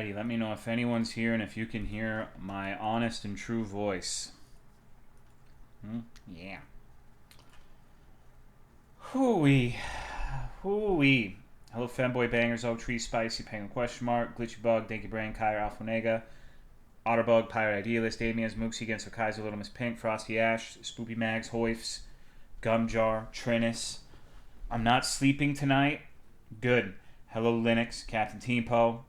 Alrighty, let me know if anyone's here and if you can hear my honest and true voice. Yeah. Hooey. Hooey. Hello, Femboy Bangers, Oak Tree, Spicy, Penguin Question Mark, Glitchy Bug, Dinky Brain, Kyra, Alphanega, Otterbug, Pirate Idealist, Damien's, Mooksy against Kaiser, Little Miss Pink, Frosty Ash, Spoopy Mags, Hoifs, Gumjar, Trinnis. I'm not sleeping tonight. Good. Hello, Linux, Captain Teampo,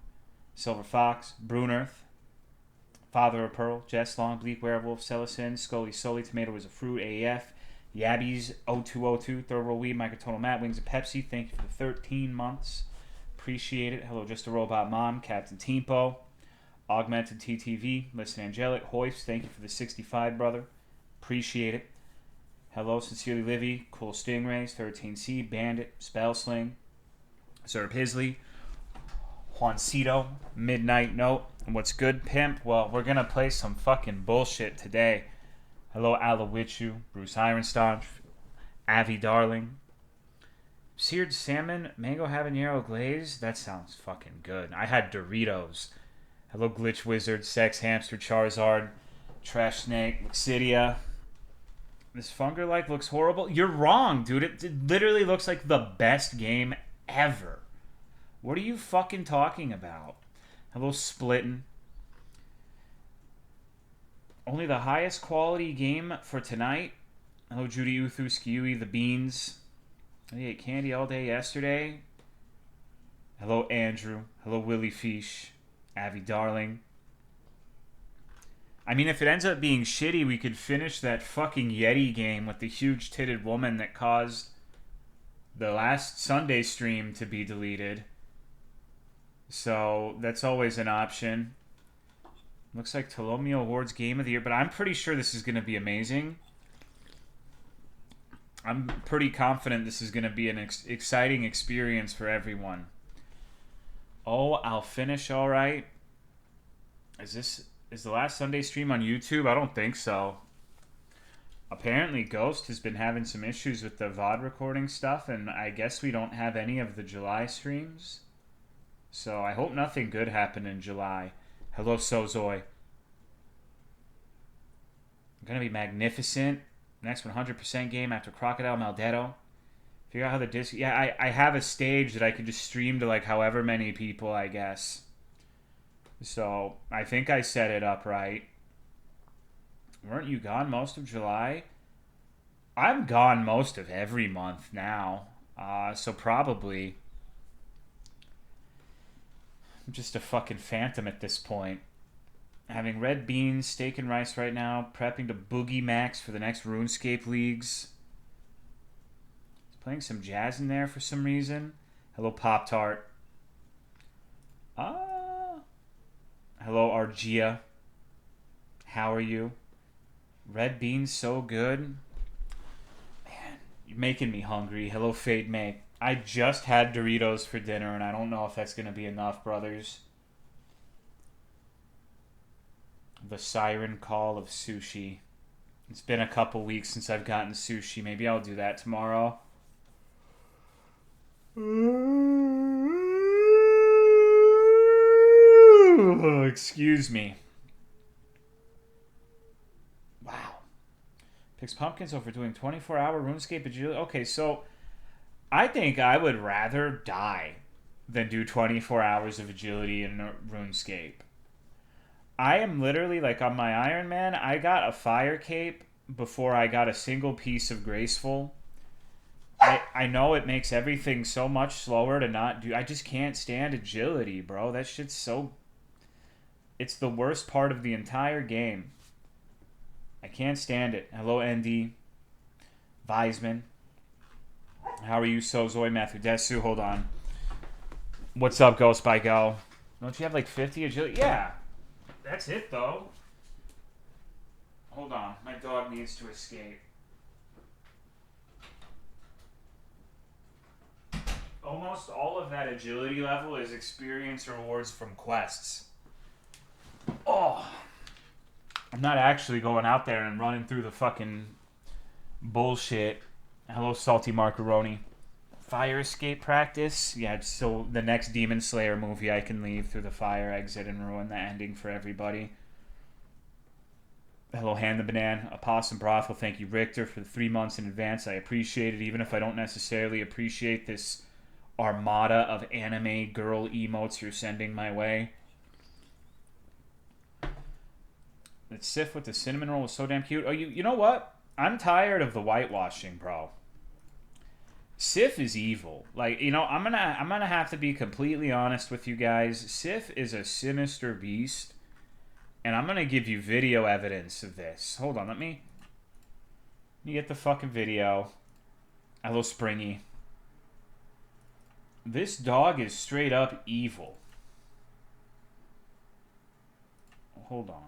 Silver Fox, Brunearth, Father of Pearl, Jess Long, Bleak Werewolf, Celicin, Scully Soli, Tomato is a Fruit, AF, Yabbies 0202, Third World Weed, Microtonal Matt, Wings of Pepsi, thank you for the 13 months. Appreciate it. Hello, Just a Robot Mom, Captain Teampo, Augmented TTV, Listen Angelic, Hoist, thank you for the 65, brother. Appreciate it. Hello, Sincerely Livy, Cool Stingrays, 13C, Bandit, Spellsling, Zerb Hisley, Juancito, Midnight Note. And what's good, Pimp? Well, we're going to play some fucking bullshit today. Hello, Alawichu, Bruce Ironstaunch, Avi Darling. Seared salmon, mango habanero glaze. That sounds fucking good. I had Doritos. Hello, Glitch Wizard, Sex Hamster, Charizard, Trash Snake, Luxidia. This Fungerlike looks horrible. You're wrong, dude. It literally looks like the best game ever. What are you fucking talking about? Hello, Splittin'. Only the highest quality game for tonight. Hello, Judy Uthu, Skewy, The Beans. I ate candy all day yesterday. Hello, Andrew. Hello, Willie Fish. Avi Darling. I mean, if it ends up being shitty, we could finish that fucking Yeti game with the huge-titted woman that caused the last Sunday stream to be deleted. So, that's always an option. Looks like Tolomeo Awards Game of the Year, but I'm pretty sure this is going to be amazing. I'm pretty confident this is going to be an exciting experience for everyone. Oh, I'll finish all right. Is the last Sunday stream on YouTube? I don't think so. Apparently Ghost has been having some issues with the VOD recording stuff, and I guess we don't have any of the July streams. So I hope nothing good happened in July. Hello, Sozoy. Gonna be magnificent. Next 100% game after Crocodile Maldetto. Figure out how the disc... Yeah, I have a stage that I could just stream to like however many people, I guess. So, I think I set it up right. Weren't you gone most of July? I'm gone most of every month now. So probably... I'm just a fucking phantom at this point. Having red beans, steak and rice right now. Prepping to boogie max for the next RuneScape leagues. Playing some jazz in there for some reason. Hello, Pop-Tart. Hello, Argia. How are you? Red beans so good. Man, you're making me hungry. Hello, Fade May. I just had Doritos for dinner, and I don't know if that's going to be enough, brothers. The siren call of sushi. It's been a couple weeks since I've gotten sushi. Maybe I'll do that tomorrow. Excuse me. Wow. Picks Pumpkins over doing 24-hour RuneScape agility. Okay, so I think I would rather die than do 24 hours of agility in RuneScape. I am literally, like on my Iron Man, I got a fire cape before I got a single piece of graceful. I know it makes everything so much slower to not do. I just can't stand agility, bro. That shit's so... It's the worst part of the entire game. I can't stand it. Hello, ND. Weisman. How are you, Sozoy Matthew Desu? Hold on. What's up, Ghost by Go? Don't you have like 50 agility? Yeah. That's it, though. Hold on. My dog needs to escape. Almost all of that agility level is experience rewards from quests. Oh. I'm not actually going out there and running through the fucking bullshit. Hello, Salty Macaroni. Fire escape practice. Yeah, so the next Demon Slayer movie, I can leave through the fire exit and ruin the ending for everybody. Hello, Hand the Banana. A Possum Brothel. Thank you, Richter, for the 3 months in advance. I appreciate it, even if I don't necessarily appreciate this armada of anime girl emotes you're sending my way. That Sif with the cinnamon roll was so damn cute. Oh, you know what? I'm tired of the whitewashing, bro. Sif is evil. Like, you know, I'm gonna have to be completely honest with you guys. Sif is a sinister beast, and I'm gonna give you video evidence of this. Hold on, let me get the fucking video. Hello, Springy. This dog is straight up evil. Hold on.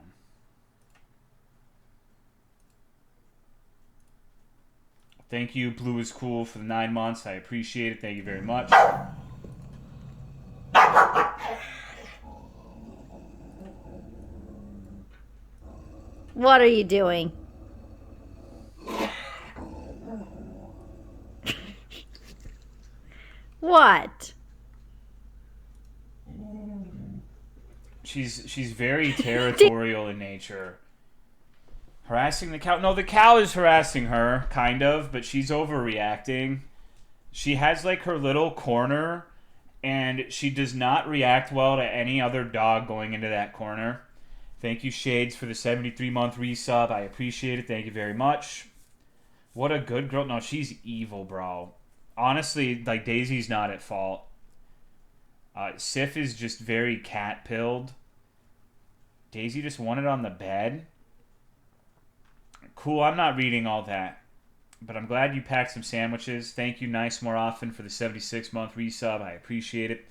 Thank you, Blue is Cool, for the 9 months. I appreciate it. Thank you very much. What are you doing? What? She's very territorial in nature. Harassing the cow? No, the cow is harassing her, kind of, but she's overreacting. She has, like, her little corner, and she does not react well to any other dog going into that corner. Thank you, Shades, for the 73-month resub. I appreciate it. Thank you very much. What a good girl. No, she's evil, bro. Honestly, like, Daisy's not at fault. Sif is just very cat-pilled. Daisy just wanted on the bed. Cool, I'm not reading all that. But I'm glad you packed some sandwiches. Thank you, Nice More Often, for the 76-month resub. I appreciate it.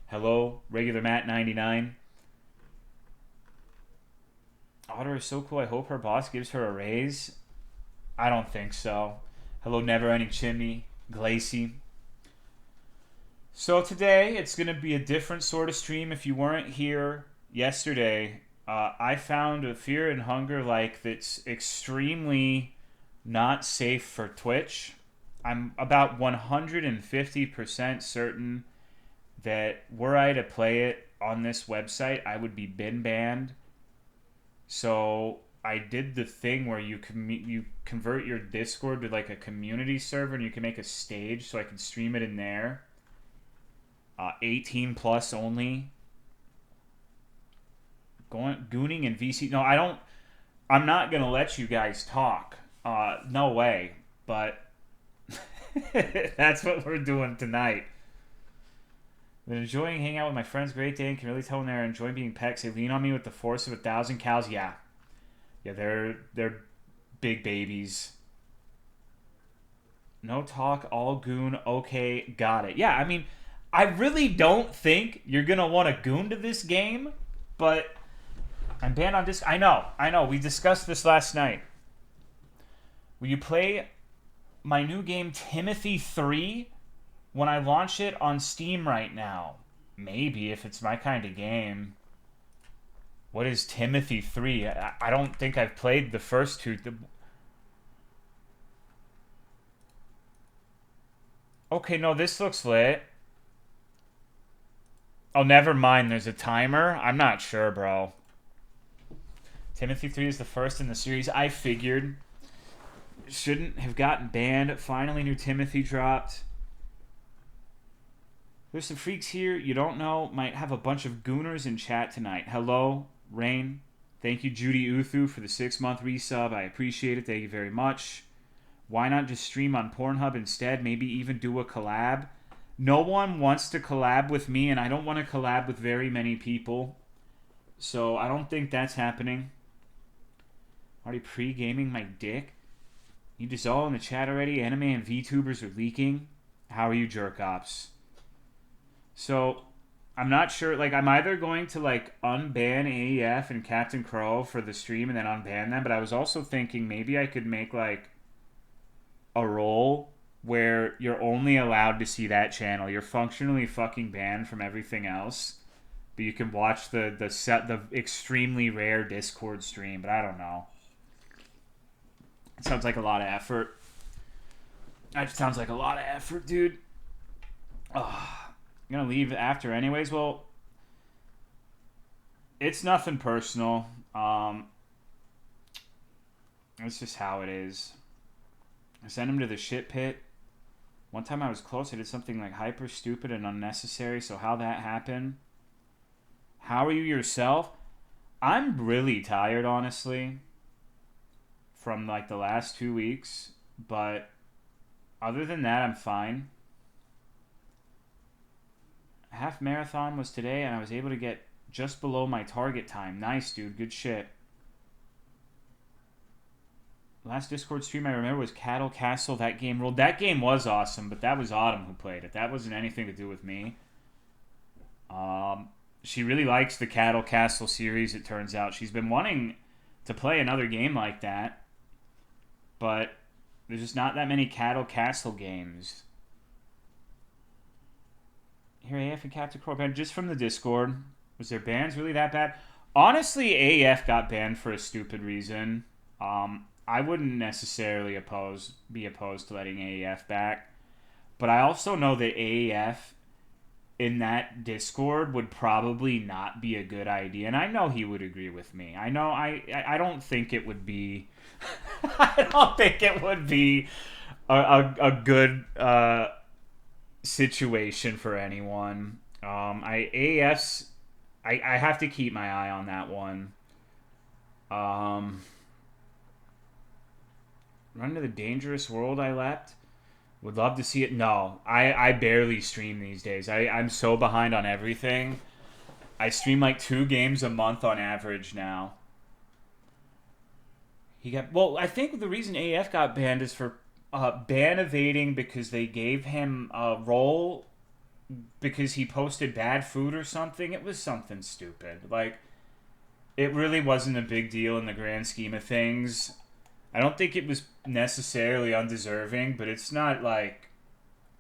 Hello, Regular Matt99. Otter is so cool. I hope her boss gives her a raise. I don't think so. Hello, Never Ending Chimney. Glacy. So today, it's going to be a different sort of stream. If you weren't here yesterday, I found a Fear and Hunger like that's extremely not safe for Twitch. I'm about 150% certain that were I to play it on this website, I would be bin banned. So I did the thing where you convert your Discord to like a community server, and you can make a stage so I can stream it in there. 18 plus only. Gooning and VC. No, I'm not going to let you guys talk. No way. But that's what we're doing tonight. Been enjoying hanging out with my friends. Great day, and can really tell when they're enjoying being pets. They lean on me with the force of 1,000 cows. Yeah, they're big babies. No talk, all goon. Okay, got it. Yeah, I mean, I really don't think you're gonna want to goon to this game, but I'm banned on disc. I know. We discussed this last night. Will you play my new game Timothy 3 when I launch it on Steam right now? Maybe, if it's my kind of game. What is Timothy 3? I don't think I've played the first two. Okay, no, this looks lit. Oh, never mind. There's a timer? I'm not sure, bro. Timothy 3 is the first in the series. I figured. Shouldn't have gotten banned. Finally, new Timothy dropped. There's some freaks here you don't know. Might have a bunch of gooners in chat tonight. Hello, Rain. Thank you, Judy Uthu, for the 6-month resub. I appreciate it. Thank you very much. Why not just stream on Pornhub instead? Maybe even do a collab. No one wants to collab with me, and I don't want to collab with very many people. So I don't think that's happening. Already pre-gaming my dick? You just all in the chat already? Anime and VTubers are leaking. How are you, jerk-ops? So, I'm not sure. Like, I'm either going to, like, unban AEF and Captain Crow for the stream and then unban them, but I was also thinking maybe I could make, like, a role where you're only allowed to see that channel. You're functionally fucking banned from everything else, but you can watch the extremely rare Discord stream, but I don't know. It sounds like a lot of effort. That sounds like a lot of effort, dude. I'm gonna leave after anyways. Well, it's nothing personal. It's just how it is. I sent him to the shit pit. One time I was close. I did something like hyper stupid and unnecessary. So how that happened? How are you yourself? I'm really tired, honestly, from like the last 2 weeks. But other than that, I'm fine. Half marathon was today, and I was able to get just below my target time. Nice, dude. Good shit. Last Discord stream I remember was Cattle Castle. That game ruled. That game was awesome, but that was Autumn who played it. That wasn't anything to do with me. She really likes the Cattle Castle series, it turns out. She's been wanting to play another game like that, but there's just not that many Cattle Castle games. Here, AF and Captain Crow banned just from the Discord. Was their bans really that bad? Honestly, AF got banned for a stupid reason. I wouldn't necessarily be opposed to letting AEF back. But I also know that AEF in that Discord would probably not be a good idea. And I know he would agree with me. I know I don't think it would be I don't think it would be a good situation for anyone. AEF's I have to keep my eye on that one. Run to the dangerous world I leapt. Would love to see it. No, I barely stream these days. I'm so behind on everything. I stream like 2 games a month on average now. I think the reason AF got banned is for ban evading because they gave him a role because he posted bad food or something. It was something stupid. Like, it really wasn't a big deal in the grand scheme of things. I don't think it was necessarily undeserving, but it's not like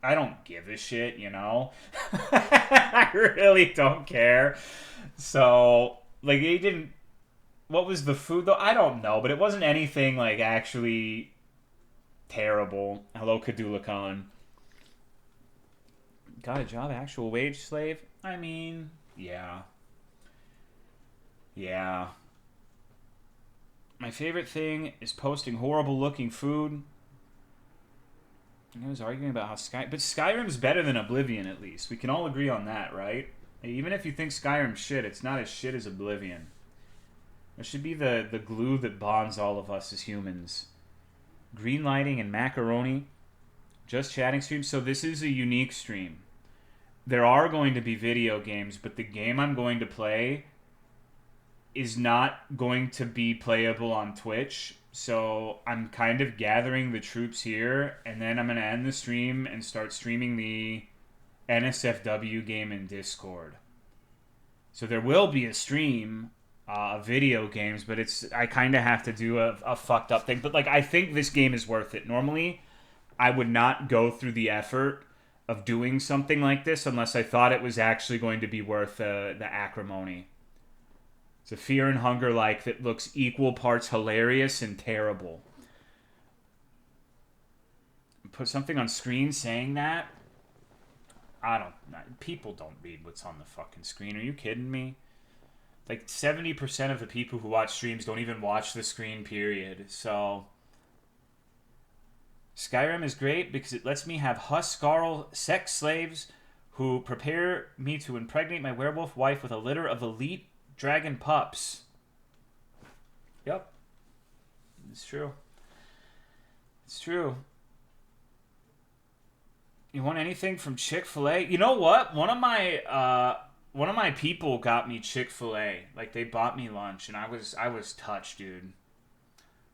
I don't give a shit, you know? I really don't care. So, like, they didn't. What was the food, though? I don't know, but it wasn't anything, like, actually terrible. Hello, Kadula Khan. Got a job, actual wage slave? I mean, yeah. Yeah. My favorite thing is posting horrible looking food. I was arguing about how but Skyrim's better than Oblivion, at least. We can all agree on that, right? Even if you think Skyrim's shit, it's not as shit as Oblivion. It should be the glue that bonds all of us as humans. Green lighting and macaroni. Just chatting stream. So this is a unique stream. There are going to be video games, but the game I'm going to play is not going to be playable on Twitch. So I'm kind of gathering the troops here, and then I'm going to end the stream and start streaming the NSFW game in Discord. So there will be a stream of video games, but I kind of have to do a fucked up thing. But like, I think this game is worth it. Normally, I would not go through the effort of doing something like this unless I thought it was actually going to be worth the acrimony. It's a Fear and Hunger like that looks equal parts hilarious and terrible. Put something on screen saying that? People don't read what's on the fucking screen. Are you kidding me? Like 70% of the people who watch streams don't even watch the screen, period. So Skyrim is great because it lets me have Huskarl sex slaves who prepare me to impregnate my werewolf wife with a litter of elite dragon pups. Yep. It's true. It's true. You want anything from Chick-fil-A? You know what? One of my people got me Chick-fil-A. Like, they bought me lunch, and I was touched, dude.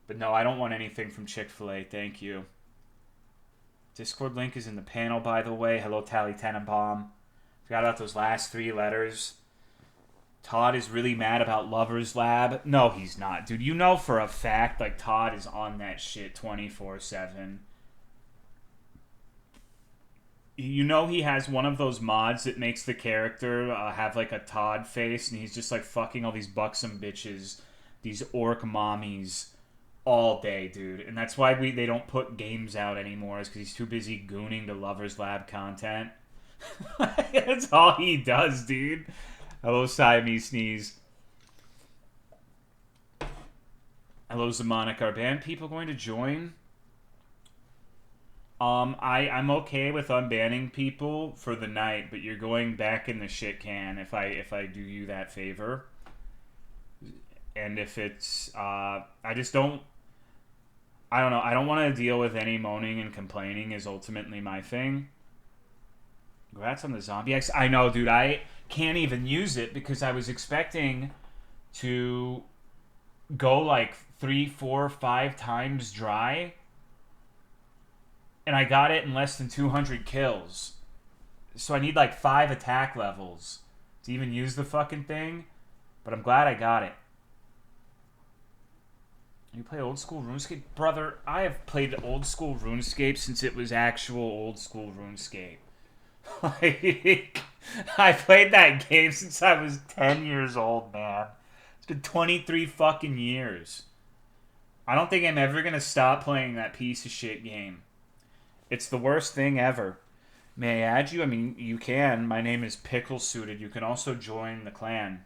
But no, I don't want anything from Chick-fil-A. Thank you. Discord link is in the panel, by the way. Hello, Tally Tenenbaum. Forgot about those last 3 letters. Todd is really mad about Lover's Lab. No, he's not, dude. You know for a fact, like, Todd is on that shit 24/7. You know he has one of those mods that makes the character have, like, a Todd face, and he's just, like, fucking all these buxom bitches, these orc mommies, all day, dude. And that's why they don't put games out anymore, is because he's too busy gooning to Lover's Lab content. That's all he does, dude. Hello, Siamese Sneeze. Hello, Zamonic. Are band people going to join? I'm okay with unbanning people for the night, but you're going back in the shit can if I do you that favor. And if it's I just don't I don't know, I don't want to deal with any moaning and complaining is ultimately my thing. Congrats on the Zombie X. I know, dude, I can't even use it because I was expecting to go like 3, 4, 5 times dry, and I got it in less than 200 kills. So I need like 5 attack levels to even use the fucking thing, but I'm glad I got it. You play old school RuneScape? Brother, I have played old school RuneScape since it was actual old school RuneScape. Like, I played that game since I was 10 years old, man. It's been 23 fucking years. I don't think I'm ever going to stop playing that piece of shit game. It's the worst thing ever. May I add you? I mean, you can. My name is Pickle Suited. You can also join the clan.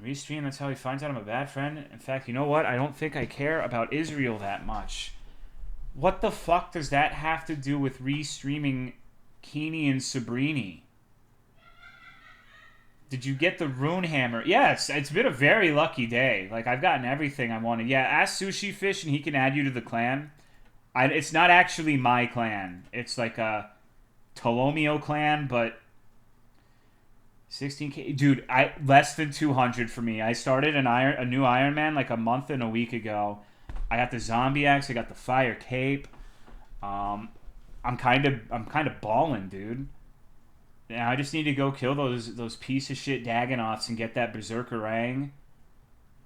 Restream, that's how he finds out I'm a bad friend. In fact, you know what? I don't think I care about Israel that much. What the fuck does that have to do with restreaming Keeney and Sabrini? Did you get the rune hammer? Yes, it's been a very lucky day. Like, I've gotten everything I wanted. Yeah, ask Sushi Fish and he can add you to the clan. It's not actually my clan. It's like a Tolomeo clan, but 16k, dude. Less than 200 for me. I started a new Iron Man like a month and a week ago. I got the zombie axe. I got the fire cape. I'm kind of balling, dude. Now I just need to go kill those piece of shit Dagonoths and get that Berserker Rang.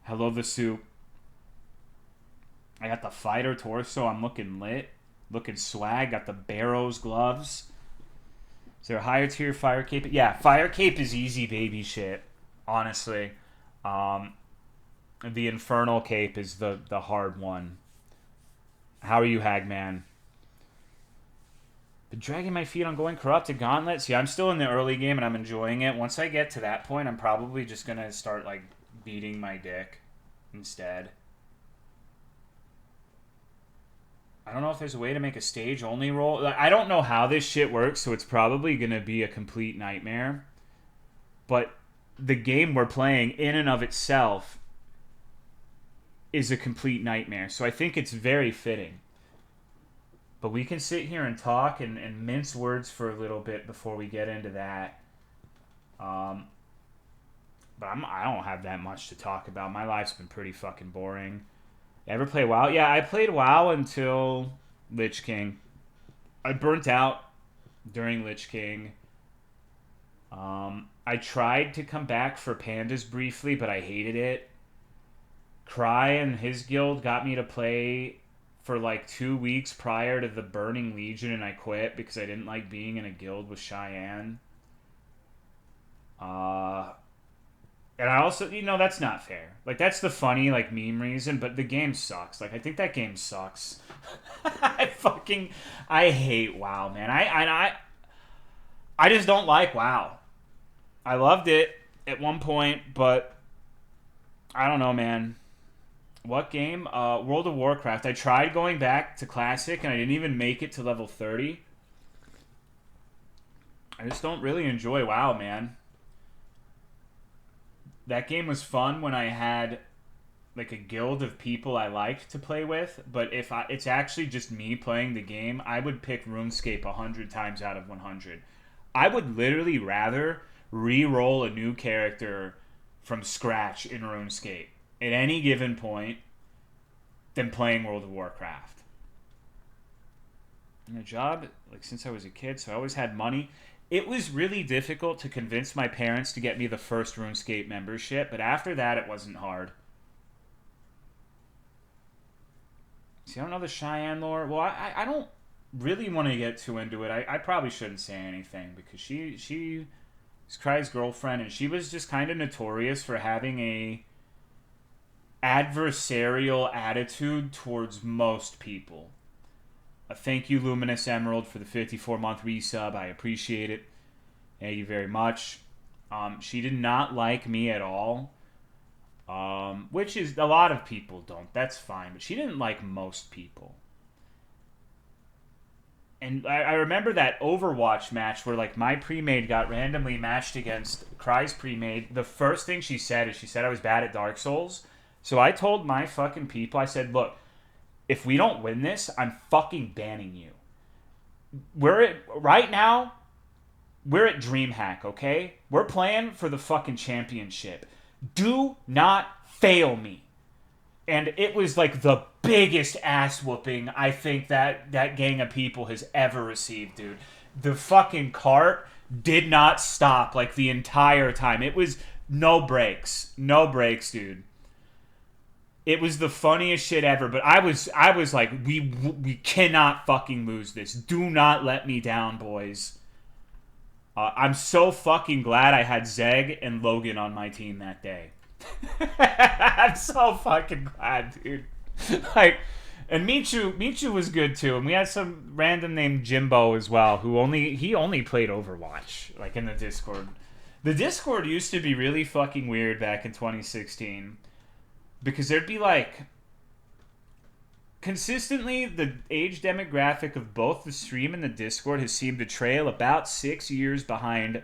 Hello, the soup. I got the fighter torso. I'm looking lit, looking swag. Got the Barrows gloves. Is there a higher tier fire cape? Yeah, fire cape is easy baby shit. Honestly, the infernal cape is the hard one. How are you, Hagman? Been dragging my feet on going corrupted gauntlets. Yeah, I'm still in the early game and I'm enjoying it. Once I get to that point, I'm probably just gonna start like beating my dick instead. I don't know if there's a way to make a stage only roll. Like, I don't know how this shit works, so it's probably gonna be a complete nightmare. But the game we're playing in and of itself is a complete nightmare. So I think it's very fitting. But we can sit here and talk and mince words for a little bit before we get into that. But I don't have that much to talk about. My life's been pretty fucking boring. Ever play WoW? Yeah, I played WoW until Lich King. I burnt out during Lich King. I tried to come back for Pandas briefly, but I hated it. Cry and his guild got me to play for like 2 weeks prior to the Burning Legion, and I quit because I didn't like being in a guild with Cheyenne. And I also, that's not fair. Like, that's the funny, like, meme reason, but the game sucks. Like, I think that game sucks. I hate WoW, man. I just don't like WoW. I loved it at one point, but I don't know, man. What game? World of Warcraft. I tried going back to Classic, and I didn't even make it to level 30. I just don't really enjoy WoW, man. That game was fun when I had like a guild of people I liked to play with, but if it's actually just me playing the game, I would pick RuneScape 100 times out of 100. I would literally rather re-roll a new character from scratch in RuneScape at any given point than playing World of Warcraft. In a job, like since I was a kid, so I always had money. It was really difficult to convince my parents to get me the first RuneScape membership, but after that, it wasn't hard. See, I don't know the Cheyenne lore. Well, I don't really want to get too into it. I probably shouldn't say anything because she's Cry's girlfriend, and she was just kind of notorious for having a adversarial attitude towards most people. Thank you, Luminous Emerald, for the 54-month resub. I appreciate it. Thank you very much. She did not like me at all. Which is, a lot of people don't. That's fine. But she didn't like most people. And I remember that Overwatch match where, like, my pre-made got randomly matched against Cry's pre-made. The first thing she said is she said I was bad at Dark Souls. So I told my fucking people, I said, look, if we don't win this, I'm fucking banning you. Right now, we're at DreamHack, okay? We're playing for the fucking championship. Do not fail me. And it was like the biggest ass whooping I think that gang of people has ever received, dude. The fucking cart did not stop like the entire time. It was no breaks. No breaks, dude. It was the funniest shit ever, but I was like, we cannot fucking lose this. Do not let me down, boys. I'm so fucking glad I had Zeg and Logan on my team that day. I'm so fucking glad, dude. Like, and Michu was good too, and we had some random named Jimbo as well, who only played Overwatch, like in the Discord. The Discord used to be really fucking weird back in 2016, because there'd be like consistently the age demographic of both the stream and the Discord has seemed to trail about 6 years behind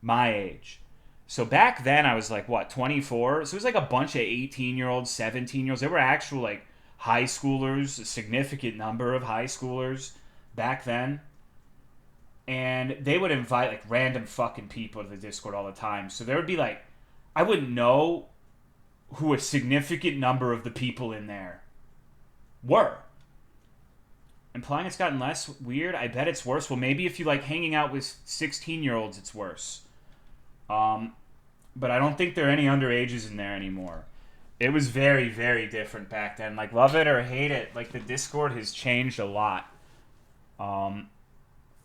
my age. So back then I was like, what, 24? So it was like a bunch of 18-year-olds, 17-year-olds. There were actual like high schoolers, a significant number of high schoolers back then. And they would invite like random fucking people to the Discord all the time. So there would be like, I wouldn't know who a significant number of the people in there were. Implying it's gotten less weird? I bet it's worse. Well, maybe if you like hanging out with 16-year-olds, it's worse. But I don't think there are any underages in there anymore. It was very, very different back then. Like, love it or hate it, like the Discord has changed a lot.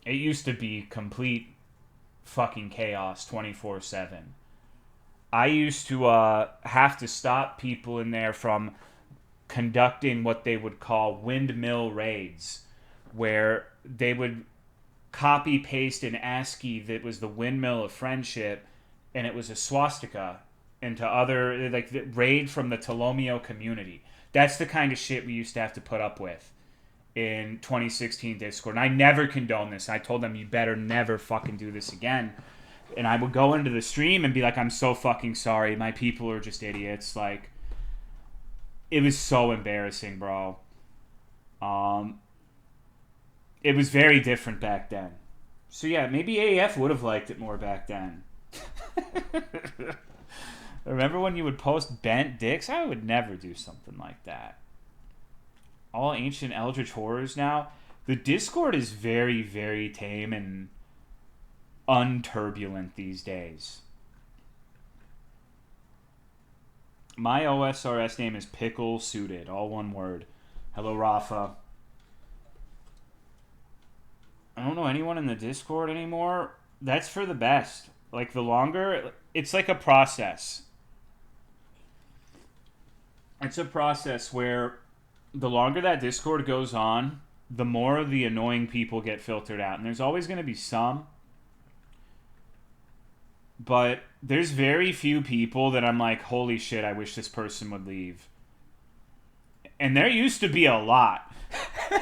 It used to be complete fucking chaos 24/7. I used to have to stop people in there from conducting what they would call windmill raids, where they would copy paste an ASCII that was the windmill of friendship, and it was a swastika into other, like, the raid from the Tolomeo community. That's the kind of shit we used to have to put up with in 2016 Discord. And I never condoned this. I told them, you better never fucking do this again. And I would go into the stream and be like, I'm so fucking sorry. My people are just idiots. Like, it was so embarrassing, bro. It was very different back then. So yeah, maybe AF would have liked it more back then. Remember when you would post bent dicks? I would never do something like that. All ancient eldritch horrors now. The Discord is very, very tame and unturbulent these days. My OSRS name is Pickle Suited, all one word. Hello, Rafa. I don't know anyone in the Discord anymore. That's for the best. Like, the longer... It's like a process. It's a process where the longer that Discord goes on, the more of the annoying people get filtered out. And there's always going to be some. But there's very few people that I'm like, holy shit, I wish this person would leave. And there used to be a lot.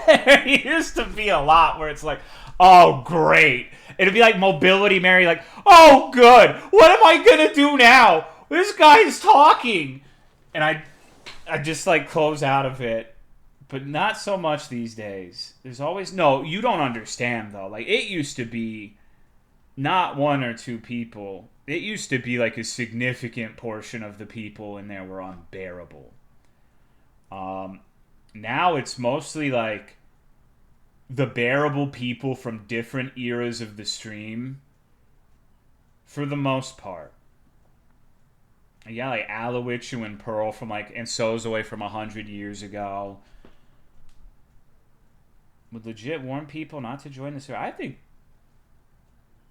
There used to be a lot where it's like, oh, great. It'd be like Mobility Mary, like, oh, good. What am I going to do now? This guy's talking. And I just, like, close out of it. But not so much these days. There's always... No, you don't understand, though. Like, it used to be not one or two people. It used to be, like, a significant portion of the people in there were unbearable. Now it's mostly, like, the bearable people from different eras of the stream, for the most part. Yeah, like Aloichu and Pearl from, like, and Sozoi from 100 years ago. Would legit warn people not to join the server. I think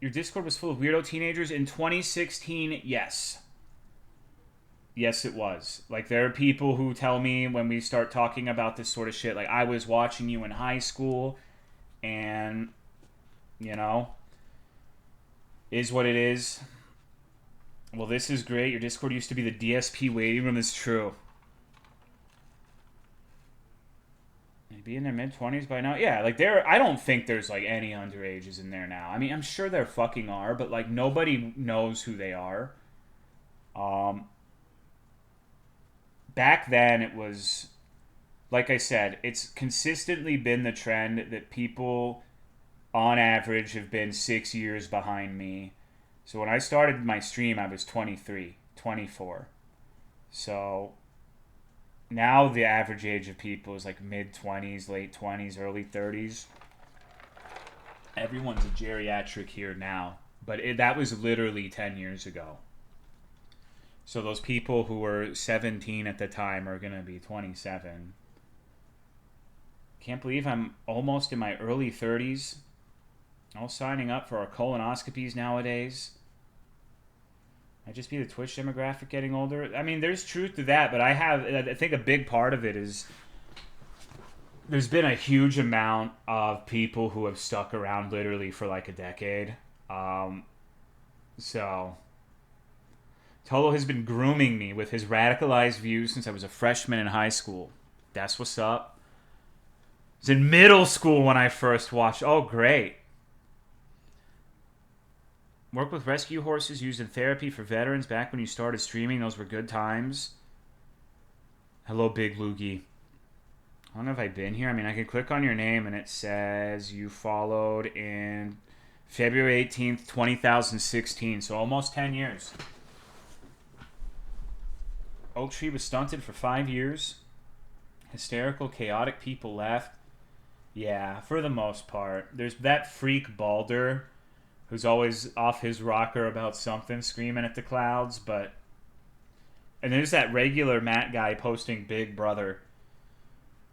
your Discord was full of weirdo teenagers in 2016. Yes. Yes, it was. Like, there are people who tell me when we start talking about this sort of shit, like, I was watching you in high school, and, you know, is what it is. Well, this is great. Your Discord used to be the DSP waiting room. It's true. They'd be in their mid-20s by now. Yeah, like, I don't think there's, like, any underages in there now. I mean, I'm sure there fucking are, but, like, nobody knows who they are. Back then, it was, like I said, it's consistently been the trend that people, on average, have been 6 years behind me. So when I started my stream, I was 23, 24. So now the average age of people is like mid-20s, late 20s, early 30s. Everyone's a geriatric here now. But that was literally 10 years ago. So those people who were 17 at the time are going to be 27. Can't believe I'm almost in my early 30s. All signing up for our colonoscopies nowadays. Might just be the Twitch demographic getting older. I mean, there's truth to that, but I think a big part of it is there's been a huge amount of people who have stuck around literally for like a decade. So Tolo has been grooming me with his radicalized views since I was a freshman in high school. That's what's up. I was in middle school when I first watched. Oh, great. Work with rescue horses used in therapy for veterans back when you started streaming. Those were good times. Hello, Big Loogie. How long have I been here? I mean, I can click on your name and it says you followed in February 18th, 2016. So almost 10 years. Oak Tree was stunted for 5 years. Hysterical, chaotic people left. Yeah, for the most part. There's that freak Balder who's always off his rocker about something, screaming at the clouds, but... And there's that regular Matt guy posting Big Brother.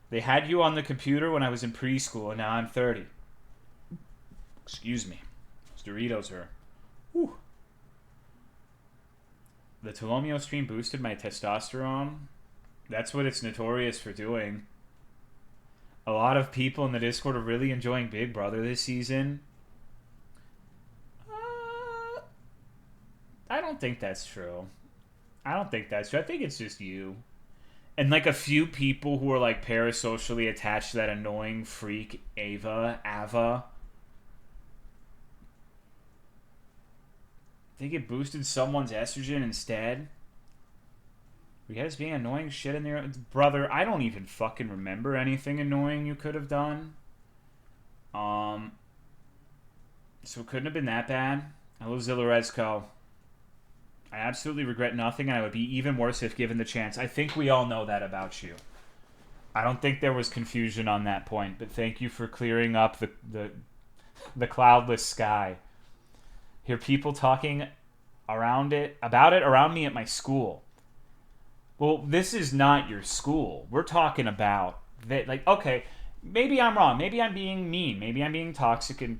They had you on the computer when I was in preschool, and now I'm 30. Excuse me. Those Doritos are... Whew. The Tolomeo stream boosted my testosterone. That's what it's notorious for doing. A lot of people in the Discord are really enjoying Big Brother this season. I don't think that's true. I think it's just you. And like a few people who are like parasocially attached to that annoying freak Ava. I think it boosted someone's estrogen instead. Were you guys being annoying shit in there? Brother, I don't even fucking remember anything annoying you could have done. So it couldn't have been that bad. Hello, Zillarezco. I absolutely regret nothing, and I would be even worse if given the chance. I think we all know that about you. I don't think there was confusion on that point, but thank you for clearing up the cloudless sky. Hear people talking about it around me at my school. Well, this is not your school. We're talking about that. Like, okay, maybe I'm wrong. Maybe I'm being mean. Maybe I'm being toxic and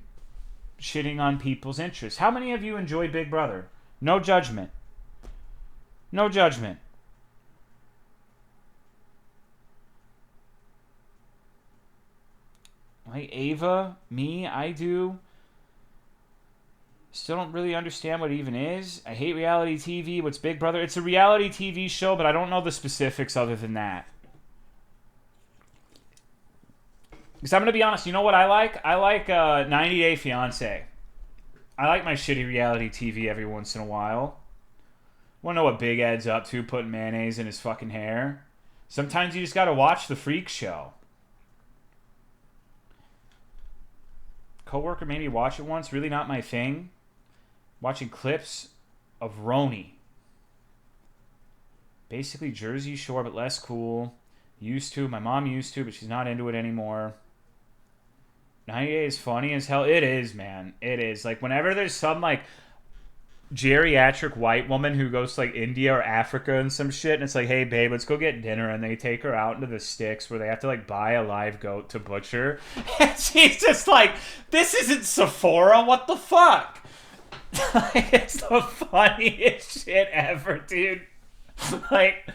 shitting on people's interests. How many of you enjoy Big Brother? No judgment. No judgment. Like Ava, me, I do. Still don't really understand what it even is. I hate reality TV. What's Big Brother? It's a reality TV show, but I don't know the specifics other than that. Because I'm going to be honest, you know what I like? I like 90 Day Fiancé. I like my shitty reality TV every once in a while. Want to know what Big Ed's up to, putting mayonnaise in his fucking hair? Sometimes you just got to watch the freak show. Coworker made me watch it once. Really not my thing. Watching clips of Roni. Basically Jersey Shore, but less cool. Used to. My mom used to, but she's not into it anymore. 90 Day is funny as hell. It is, man. It is. Like, whenever there's some, like, geriatric white woman who goes to, like, India or Africa and some shit, and it's like, hey, babe, let's go get dinner, and they take her out into the sticks where they have to, like, buy a live goat to butcher. And she's just like, this isn't Sephora. What the fuck? It's the funniest shit ever, dude. Like,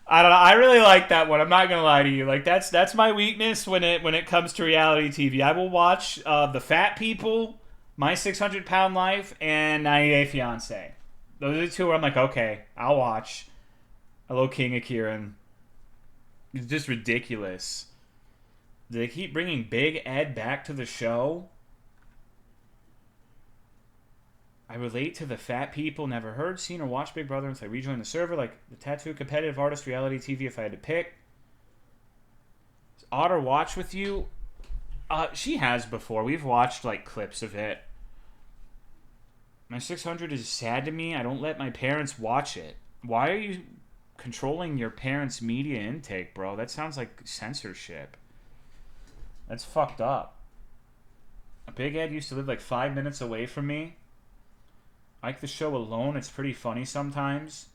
I don't know. I really like that one. I'm not gonna lie to you. Like that's my weakness when it comes to reality TV. I will watch the Fat People, My 600 Pound Life, and 90 Day Fiance. Those are the two where I'm like, okay, I'll watch. Hello, King of Kieran. It's just ridiculous. Do they keep bringing Big Ed back to the show? I relate to the Fat People. Never heard, seen, or watched Big Brother until I rejoined the server. Like the tattoo competitive artist reality TV. If I had to pick, does Otter watch with you? She has before. We've watched like clips of it. My 600 is sad to me. I don't let my parents watch it. Why are you controlling your parents' media intake, bro? That sounds like censorship. That's fucked up. A Big Ed used to live like 5 minutes away from me. I like the show Alone. It's pretty funny sometimes.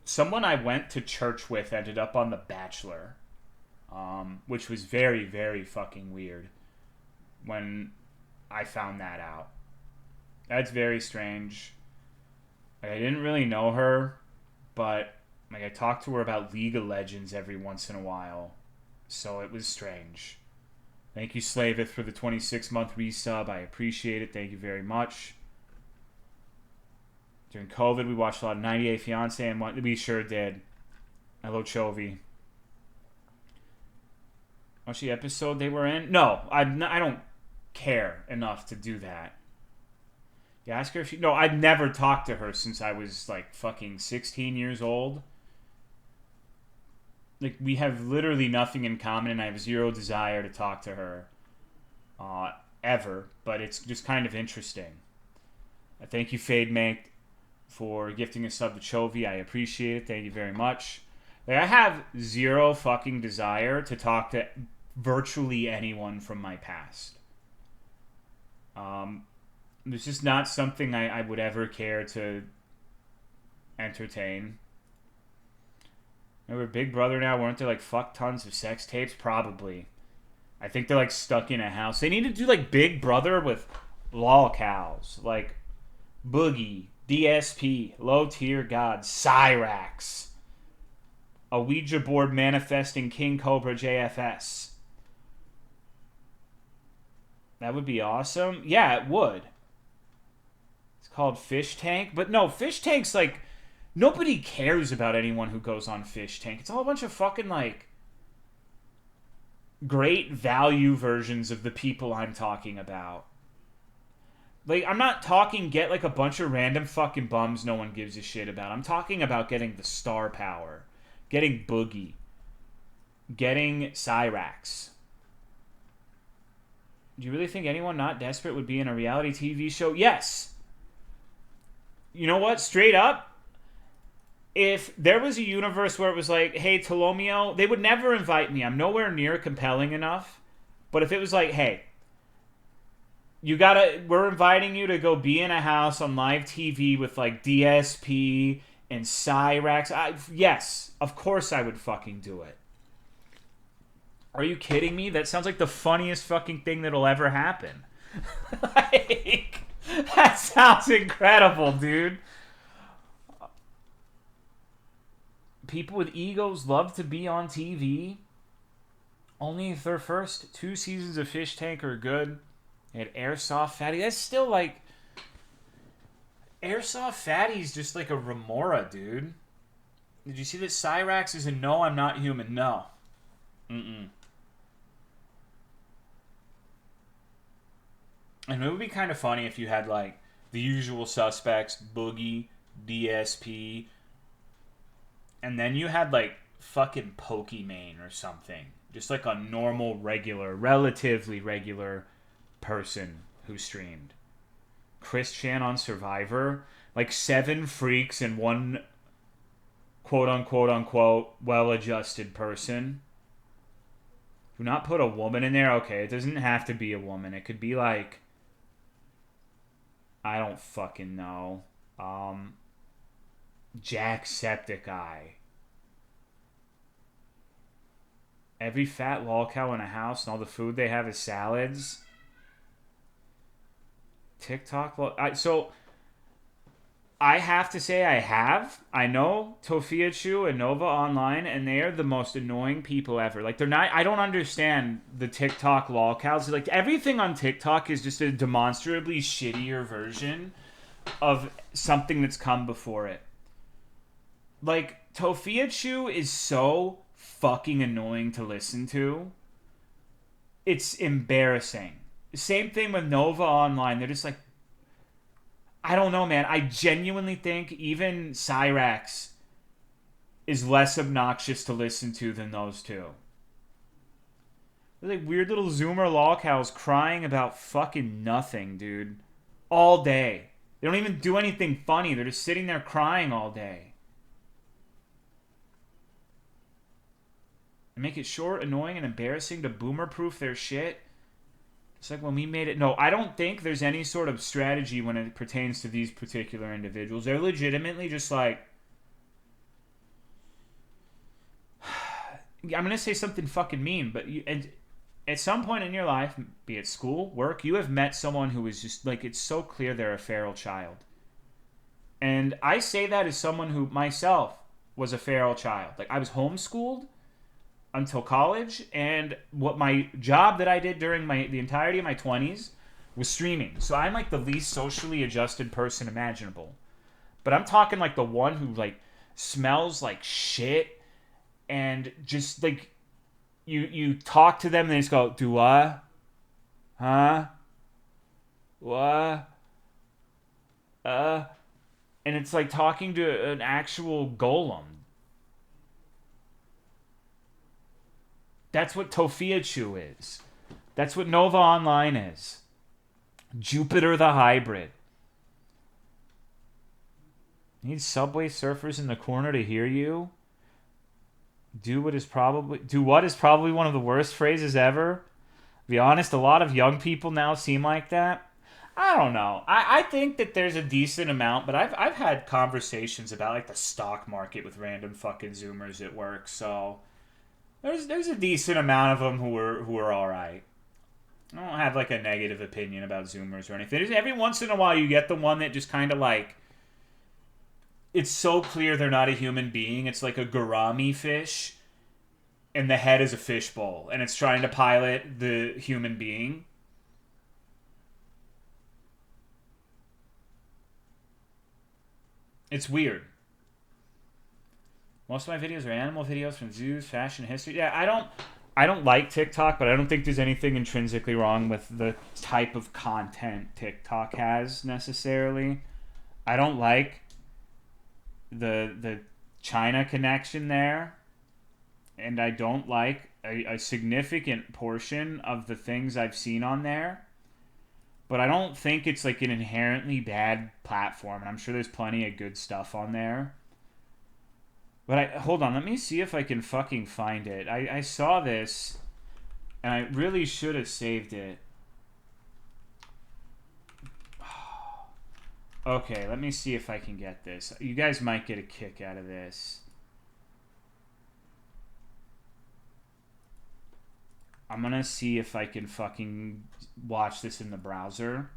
Someone I went to church with ended up on The Bachelor, which was very, very fucking weird when I found that out. That's very strange. Like, I didn't really know her, but like I talked to her about League of Legends every once in a while, so it was strange. Thank you, Slaveth, for the 26-month resub. I appreciate it. Thank you very much. During COVID, we watched a lot of 90 Day Fiance, and we sure did. Hello, Chovy. Watch the episode they were in? No, I don't care enough to do that. You ask her if she... No, I've never talked to her since I was, like, fucking 16 years old. Like, we have literally nothing in common, and I have zero desire to talk to her. Ever. But it's just kind of interesting. Thank you, Fade Make, for gifting a sub to Chovy. I appreciate it. Thank you very much. Like, I have zero fucking desire to talk to virtually anyone from my past. It's just not something I would ever care to entertain. Remember Big Brother now? Weren't there like fuck tons of sex tapes? Probably. I think they're like stuck in a house. They need to do like Big Brother with lol cows. Like Boogie, DSP, Low Tier God, Cyrax, a Ouija board manifesting King Cobra JFS. That would be awesome. Yeah, it would. It's called Fish Tank. But no, Fish Tank's like... Nobody cares about anyone who goes on Fish Tank. It's all a bunch of fucking like... great value versions of the people I'm talking about. Like, I'm not talking get like a bunch of random fucking bums no one gives a shit about. I'm talking about getting the star power. Getting Boogie. Getting Cyrax. Do you really think anyone not desperate would be in a reality TV show? Yes. You know what? Straight up, if there was a universe where it was like, hey, Tolomeo, they would never invite me. I'm nowhere near compelling enough. But if it was like, hey, we're inviting you to go be in a house on live TV with like DSP and Cyrax. Yes, of course I would fucking do it. Are you kidding me? That sounds like the funniest fucking thing that'll ever happen. Like, that sounds incredible, dude. People with egos love to be on TV. Only if their first 2 seasons of Fish Tank are good. They had Airsoft Fatty. That's still like... Airsoft Fatty's just like a remora, dude. Did you see that Cyrax is a no, I'm not human? No. Mm-mm. And it would be kind of funny if you had, like, the usual suspects, Boogie, DSP, and then you had, like, fucking Pokimane or something. Just, like, a normal, regular, relatively regular person who streamed. Chris Chan on Survivor. Like, 7 freaks and 1 quote-unquote, well-adjusted person. Do not put a woman in there. Okay, it doesn't have to be a woman. It could be, like... I don't fucking know. Jacksepticeye. Every fat lol cow in a house and all the food they have is salads. TikTok. So I have to say I have. I know Tofiachu and Nova online, and they are the most annoying people ever. Like, they're not. I don't understand the TikTok lolcows. Like, everything on TikTok is just a demonstrably shittier version of something that's come before it. Like, Tofiachu is so fucking annoying to listen to. It's embarrassing. Same thing with Nova online. They're just like, I don't know, man. I genuinely think even Cyrax is less obnoxious to listen to than those two. They're like weird little Zoomer lolcows crying about fucking nothing, dude. All day. They don't even do anything funny. They're just sitting there crying all day. And make it short, annoying, and embarrassing to boomer-proof their shit. It's like when we made it. No, I don't think there's any sort of strategy when it pertains to these particular individuals. They're legitimately just like, I'm going to say something fucking mean, but and at some point in your life, be it school, work, you have met someone who is just like, it's so clear they're a feral child. And I say that as someone who myself was a feral child. Like, I was homeschooled until college, and what my job that I did during the entirety of my 20s was streaming. So I'm like the least socially adjusted person imaginable. But I'm talking like the one who like smells like shit, and just like you talk to them and they just go, "Do what? Huh? What? And it's like talking to an actual golem. That's what Tofiachu is. That's what Nova Online is. Jupiter the Hybrid. Need subway surfers in the corner to hear you? Do what is probably one of the worst phrases ever. To be honest, a lot of young people now seem like that. I don't know. I think that there's a decent amount, but I've had conversations about like the stock market with random fucking Zoomers at work, so there's a decent amount of them who are all right. I don't have like a negative opinion about Zoomers or anything. Just every once in a while, you get the one that just kind of like, it's so clear they're not a human being. It's like a gourami fish, and the head is a fishbowl, and it's trying to pilot the human being. It's weird. Most of my videos are animal videos from zoos, fashion, history. Yeah, I don't like TikTok, but I don't think there's anything intrinsically wrong with the type of content TikTok has necessarily. I don't like the China connection there, and I don't like a significant portion of the things I've seen on there. But I don't think it's like an inherently bad platform, and I'm sure there's plenty of good stuff on there. But hold on, let me see if I can fucking find it. I saw this, and I really should have saved it. Okay, let me see if I can get this. You guys might get a kick out of this. I'm gonna see if I can fucking watch this in the browser.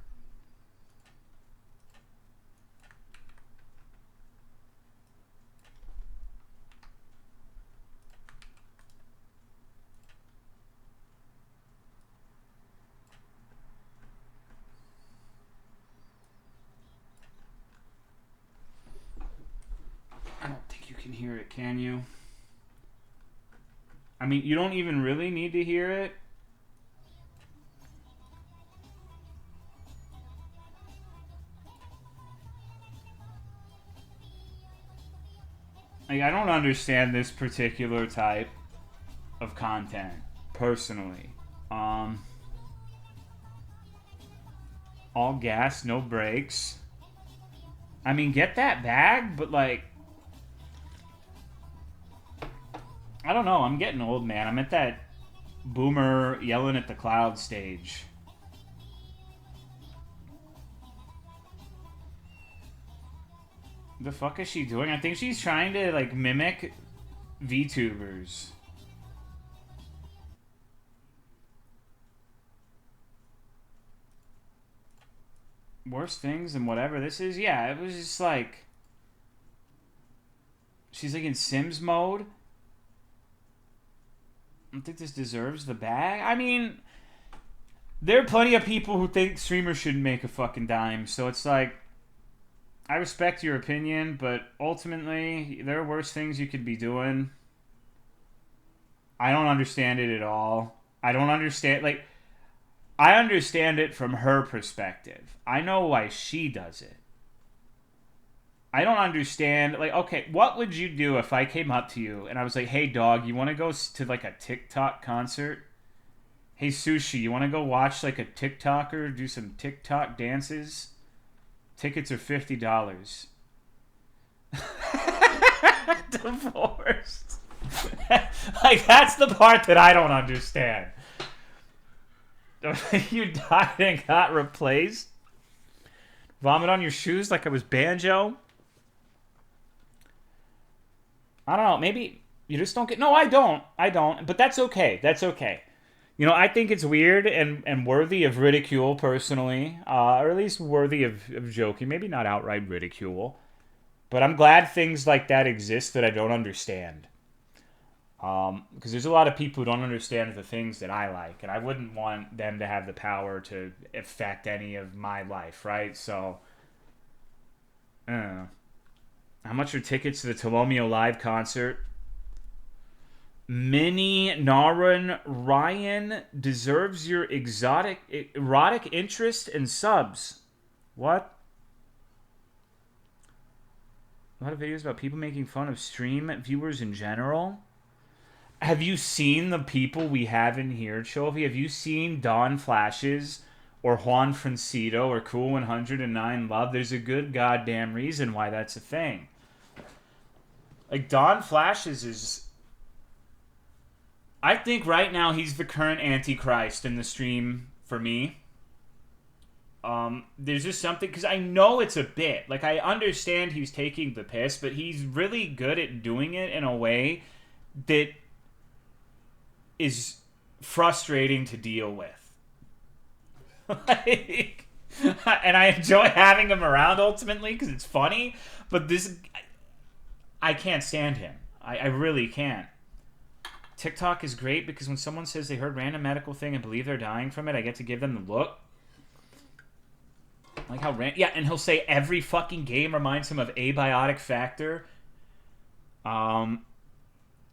I don't think you can hear it, can you? I mean, you don't even really need to hear it. Like, I don't understand this particular type of content, personally. All gas, no brakes. I mean, get that bag, but like, I don't know. I'm getting old, man. I'm at that boomer yelling at the cloud stage. The fuck is she doing? I think she's trying to like mimic VTubers. worse things than whatever this is. Yeah, it was just like she's like in Sims mode. I don't think this deserves the bag. I mean, there are plenty of people who think streamers shouldn't make a fucking dime. So it's like, I respect your opinion, but ultimately, there are worse things you could be doing. I don't understand it at all. I don't understand, like, I understand it from her perspective. I know why she does it. I don't understand, like, okay, what would you do if I came up to you and I was like, hey, dog, you want to go to, like, a TikTok concert? Hey, Sushi, you want to go watch, like, a TikToker do some TikTok dances? Tickets are $50. Divorced. Like, that's the part that I don't understand. You died and got replaced? Vomit on your shoes like I was Banjo? I don't know. Maybe you just don't get... No, I don't. But that's okay. That's okay. You know, I think it's weird and worthy of ridicule, personally. Or at least worthy of joking. Maybe not outright ridicule. But I'm glad things like that exist that I don't understand. Because there's a lot of people who don't understand the things that I like. And I wouldn't want them to have the power to affect any of my life, right? So, I don't know. How much are tickets to the Tolomeo live concert? Mini Naran Ryan deserves your erotic interest and subs. What? A lot of videos about people making fun of stream viewers in general. Have you seen the people we have in here, Chovy? Have you seen Don Flashes or Juan Francito or Cool 109 Love? There's a good goddamn reason why that's a thing. Like, Don Flashes is... I think right now he's the current Antichrist in the stream for me. There's just something... Because I know it's a bit. Like, I understand he's taking the piss, but he's really good at doing it in a way that is frustrating to deal with. Like, and I enjoy having him around ultimately because it's funny, but this... I can't stand him. I really can't. TikTok is great because when someone says they heard random medical thing and believe they're dying from it, I get to give them the look. Like how yeah, and he'll say every fucking game reminds him of Abiotic Factor.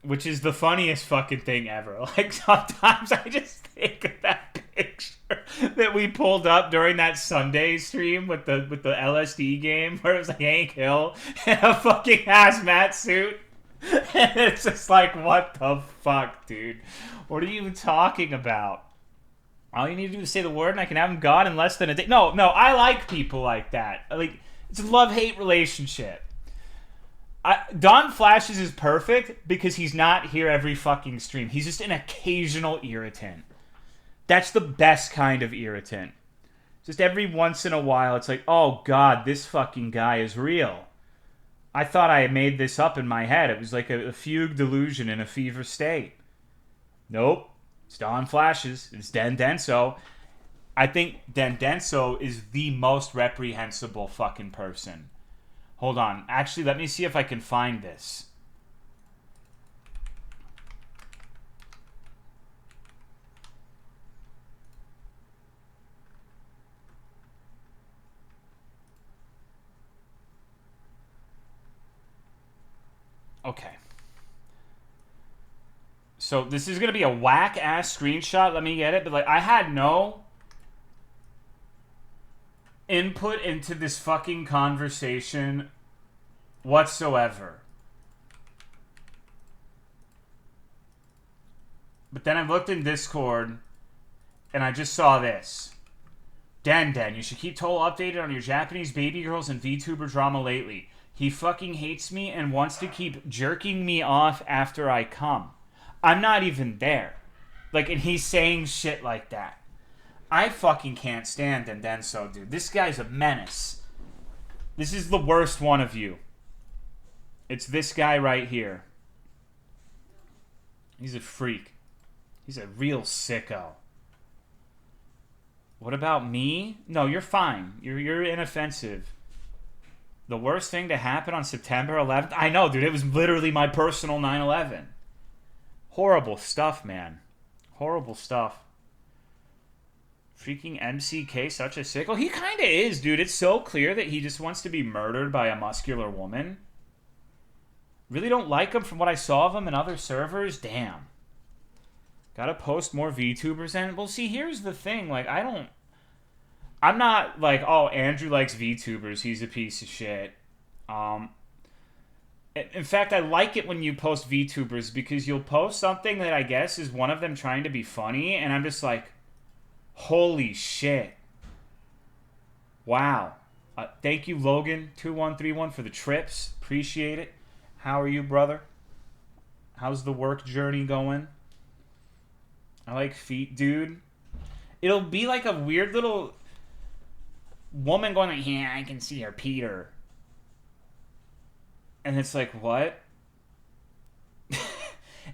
Which is the funniest fucking thing ever. Like, sometimes I just think of that picture that we pulled up during that Sunday stream with the LSD game where it was like Hank Hill in a fucking hazmat suit. And it's just like, what the fuck, dude? What are you even talking about? All you need to do is say the word and I can have him gone in less than a day. No, I like people like that. Like, it's a love-hate relationship. Don Flashes is perfect because he's not here every fucking stream. He's just an occasional irritant. That's the best kind of irritant. Just every once in a while, it's like, oh god, this fucking guy is real. I thought I had made this up in my head. It was like a fugue delusion in a fever state. Nope. It's Don Flashes. It's Dendenso. I think Dendenso is the most reprehensible fucking person. Hold on. Actually, let me see if I can find this. Okay. So this is going to be a whack-ass screenshot. Let me get it. But, like, I had no input into this fucking conversation whatsoever. But then I looked in Discord and I just saw this. Den, you should keep Tolo updated on your Japanese baby girls and VTuber drama lately. He fucking hates me and wants to keep jerking me off after I come. I'm not even there. Like, and he's saying shit like that. I fucking can't stand Dendenso, dude. This guy's a menace. This is the worst one of you. It's this guy right here. He's a freak. He's a real sicko. What about me? No, you're fine. You're inoffensive. The worst thing to happen on September 11th? I know, dude. It was literally my personal 9/11. Horrible stuff, man. Horrible stuff. Freaking MCK, such a sicko. He kind of is, dude. It's so clear that he just wants to be murdered by a muscular woman. Really don't like him from what I saw of him in other servers. Damn. Gotta post more VTubers in. Well, see, here's the thing. Like, I'm not like, oh, Andrew likes VTubers. He's a piece of shit. In fact, I like it when you post VTubers because you'll post something that I guess is one of them trying to be funny, and I'm just like, holy shit. Wow. Thank you, Logan2131, for the trips. Appreciate it. How are you, brother? How's the work journey going? I like feet, dude. It'll be like a weird little woman going like, yeah, I can see her Peter. And it's like, what?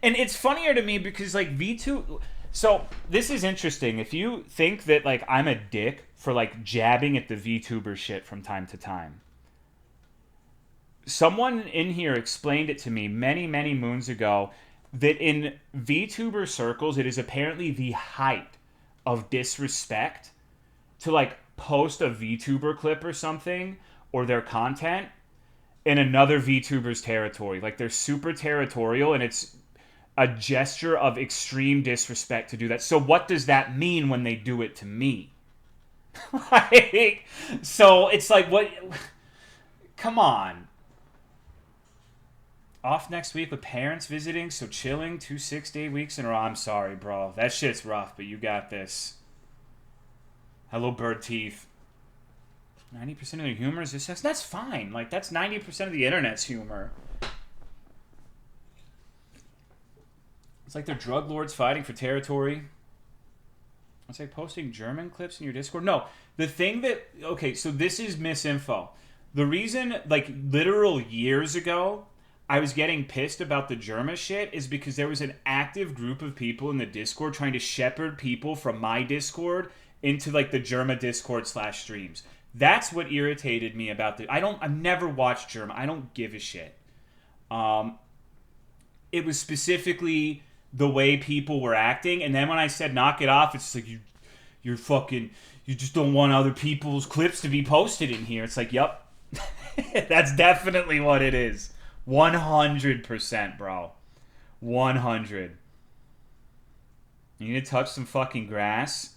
And it's funnier to me because like V2... So, this is interesting. If you think that like I'm a dick for like jabbing at the VTuber shit from time to time, someone in here explained it to me many, many moons ago that in VTuber circles, it is apparently the height of disrespect to like post a VTuber clip or something or their content in another VTuber's territory. Like, they're super territorial, and it's a gesture of extreme disrespect to do that. So what does that mean when they do it to me? Like, so it's like, what? Come on. Off next week with parents visiting, so chilling 2 6-day weeks in a row. I'm sorry, bro. That shit's rough, but you got this. Hello, bird teeth. 90% of their humor is just sex. That's fine. Like, that's 90% of the internet's humor. It's like they're drug lords fighting for territory. It's like posting German clips in your Discord. No, the thing that... Okay, so this is misinfo. The reason, like, literal years ago, I was getting pissed about the Germa shit is because there was an active group of people in the Discord trying to shepherd people from my Discord into, like, the Germa Discord /streams. That's what irritated me about the... I've never watched Germa. I don't give a shit. It was specifically the way people were acting, and then when I said knock it off, it's like, you're fucking... You just don't want other people's clips to be posted in here. It's like, yep. That's definitely what it is. 100%, bro. 100. You need to touch some fucking grass.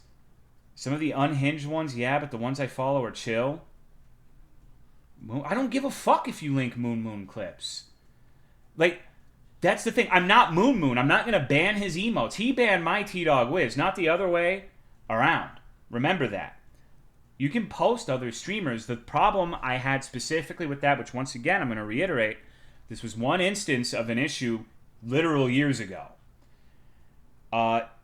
Some of the unhinged ones, yeah, but the ones I follow are chill. I don't give a fuck if you link Moon clips. Like, that's the thing. I'm not Moon. I'm not going to ban his emotes. He banned my T-Dog Wiz, not the other way around. Remember that. You can post other streamers. The problem I had specifically with that, which once again I'm going to reiterate, this was one instance of an issue literal years ago,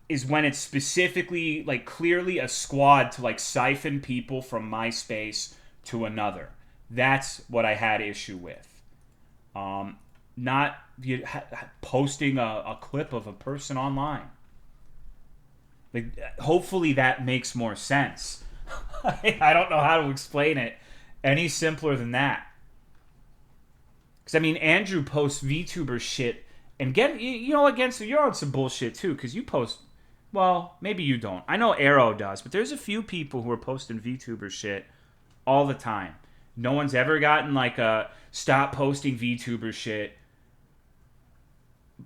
is when it's specifically, like, clearly a squad to, like, siphon people from my space to another. That's what I had issue with. Not posting a clip of a person online. Like, hopefully that makes more sense. I don't know how to explain it any simpler than that. Because, I mean, Andrew posts VTuber shit and you're on some bullshit too, because you post, well, maybe you don't. I know Arrow does, but there's a few people who are posting VTuber shit all the time. No one's ever gotten like a stop posting VTuber shit,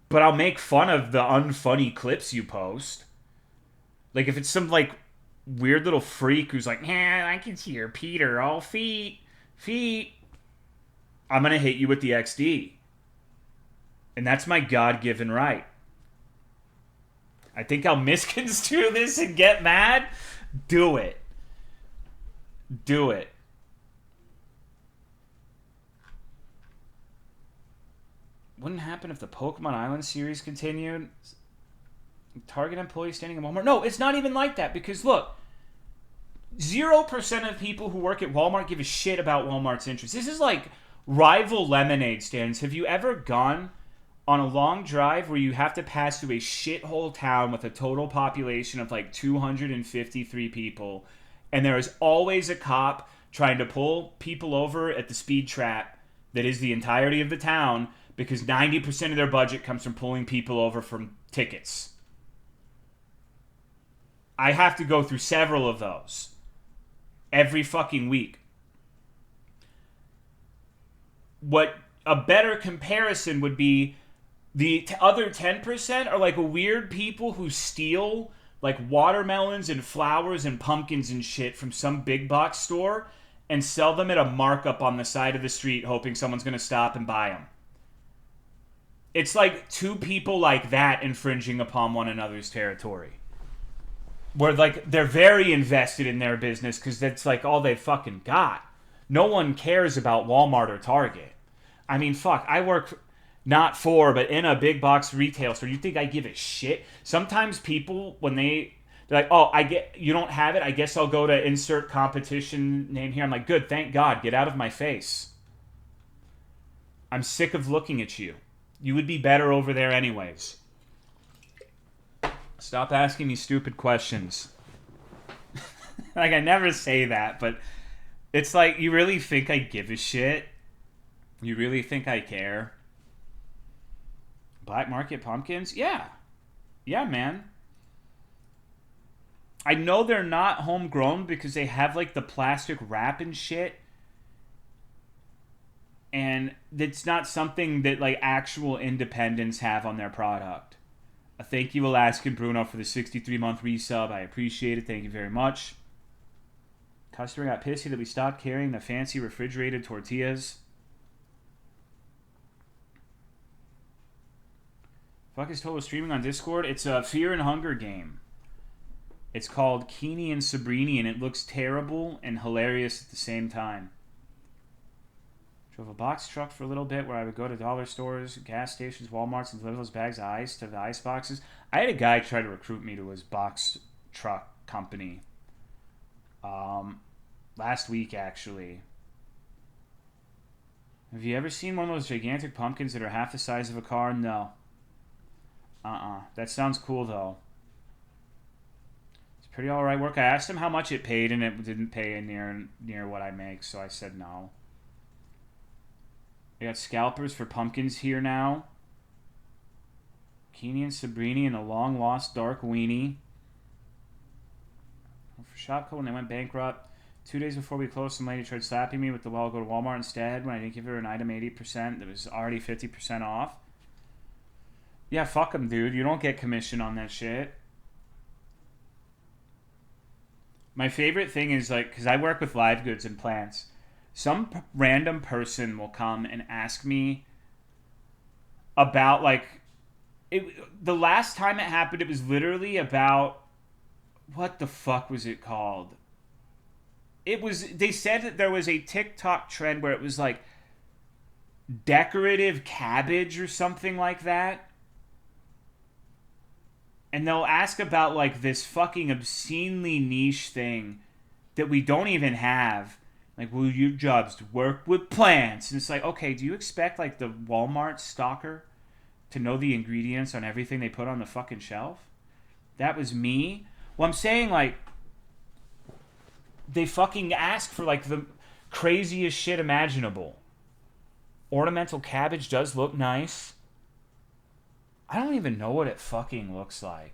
but I'll make fun of the unfunny clips you post. Like, if it's some like weird little freak who's like, yeah, I can see your Peter, all feet, I'm going to hit you with the XD. And that's my God-given right. I think I'll misconstrue this and get mad. Do it. Do it. Wouldn't happen if the Pokemon Island series continued. Target employee standing in Walmart. No, it's not even like that, because look, 0% of people who work at Walmart give a shit about Walmart's interests. This is like rival lemonade stands. Have you ever gone on a long drive where you have to pass through a shithole town with a total population of like 253 people, and there is always a cop trying to pull people over at the speed trap that is the entirety of the town, because 90% of their budget comes from pulling people over from tickets. I have to go through several of those every fucking week. What a better comparison would be, the other 10% are like weird people who steal like watermelons and flowers and pumpkins and shit from some big box store and sell them at a markup on the side of the street, hoping someone's going to stop and buy them. It's like two people like that infringing upon one another's territory. Where like they're very invested in their business because that's like all they fucking got. No one cares about Walmart or Target. I mean, fuck, I work not for, but in a big box retail store. You think I give a shit? Sometimes people, when they're like, oh, you don't have it, I guess I'll go to insert competition name here. I'm like, good, thank God, get out of my face. I'm sick of looking at you. You would be better over there anyways. Stop asking me stupid questions. Like, I never say that, but it's like, you really think I give a shit? You really think I care? Black market pumpkins? Yeah. Yeah, man. I know they're not homegrown because they have, like, the plastic wrap and shit. And it's not something that, like, actual independents have on their product. Thank you, Alaskan Bruno, for the 63-month resub. I appreciate it. Thank you very much. Customer got pissy that we stopped carrying the fancy refrigerated tortillas. Fuck is Total streaming on Discord? It's a Fear and Hunger game. It's called Keeney and Sabrini, and it looks terrible and hilarious at the same time. Drove a box truck for a little bit where I would go to dollar stores, gas stations, Walmarts, and deliver those bags of ice to the ice boxes. I had a guy try to recruit me to his box truck company. Last week, actually. Have you ever seen one of those gigantic pumpkins that are half the size of a car? No. That sounds cool, though. It's pretty alright work. I asked him how much it paid, and it didn't pay near what I make, so I said no. We got scalpers for pumpkins here now. Keeney and Sabrini and a long-lost dark weenie. For Shopco when they went bankrupt. 2 days before we closed, some lady tried slapping me with the, well, I'll go to Walmart instead when I didn't give her an item 80% that was already 50% off. Yeah, fuck them, dude. You don't get commission on that shit. My favorite thing is, like, because I work with live goods and plants, some random person will come and ask me about, like, the last time it happened, it was literally about, what the fuck was it called? They said that there was a TikTok trend where it was, like, decorative cabbage or something like that. And they'll ask about, like, this fucking obscenely niche thing that we don't even have. Like, well, your job's to work with plants. And it's like, okay, do you expect, like, the Walmart stalker to know the ingredients on everything they put on the fucking shelf? That was me. Well, I'm saying, like, they fucking ask for, like, the craziest shit imaginable. Ornamental cabbage does look nice. I don't even know what it fucking looks like.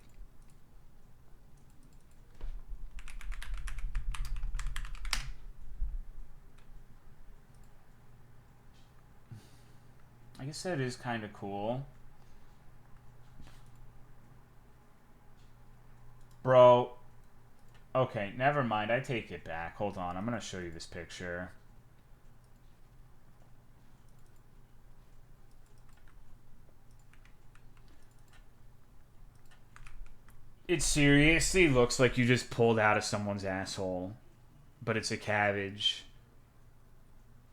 I guess that is kind of cool. Bro. Okay, never mind. I take it back. Hold on. I'm going to show you this picture. It seriously looks like you just pulled out of someone's asshole. But it's a cabbage.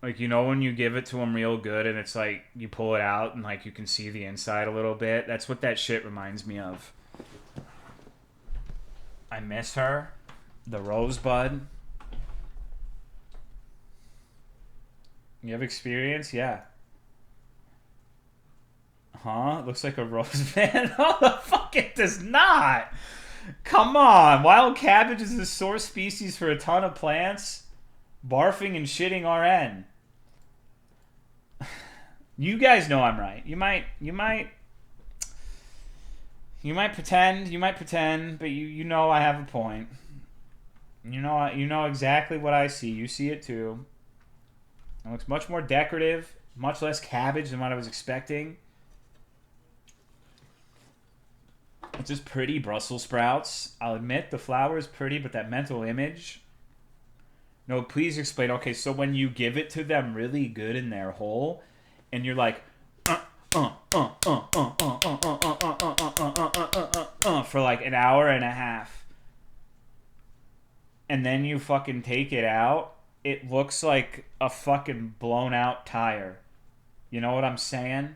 Like, you know when you give it to them real good and it's like, you pull it out and like you can see the inside a little bit? That's what that shit reminds me of. I miss her. The rosebud. You have experience? Yeah. Huh? Looks like a rose man. Oh, the fuck it does not. Come on. Wild cabbage is the source species for a ton of plants. Barfing and shitting RN. You guys know I'm right. You might pretend, but you know I have a point. You know exactly what I see. You see it too. It looks much more decorative, much less cabbage than what I was expecting. It's just pretty Brussels sprouts. I'll admit the flower is pretty, but that mental image. No, please explain. Okay, so when you give it to them really good in their hole, and you're like, for like an hour and a half, and then you fucking take it out, it looks like a fucking blown out tire. You know what I'm saying?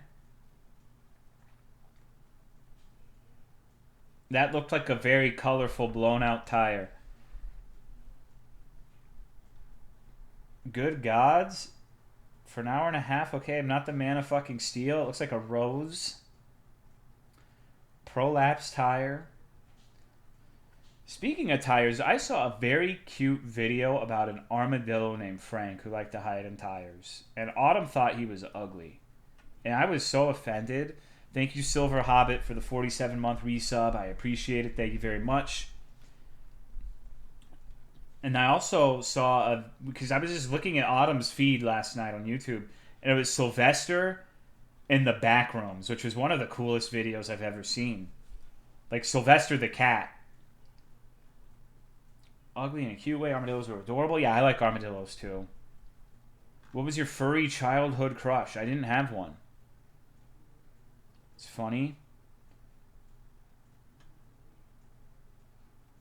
That looked like a very colorful blown out tire. Good gods. For an hour and a half, okay, I'm not the man of fucking steel. It looks like a rose. Prolapse tire. Speaking of tires, I saw a very cute video about an armadillo named Frank who liked to hide in tires. And Autumn thought he was ugly. And I was so offended. Thank you, Silver Hobbit, for the 47-month resub. I appreciate it. Thank you very much. And I also saw, because I was just looking at Autumn's feed last night on YouTube, and it was Sylvester in the back rooms, which was one of the coolest videos I've ever seen. Like Sylvester the cat. Ugly in a cute way. Armadillos were adorable. Yeah, I like armadillos too. What was your furry childhood crush? I didn't have one. It's funny.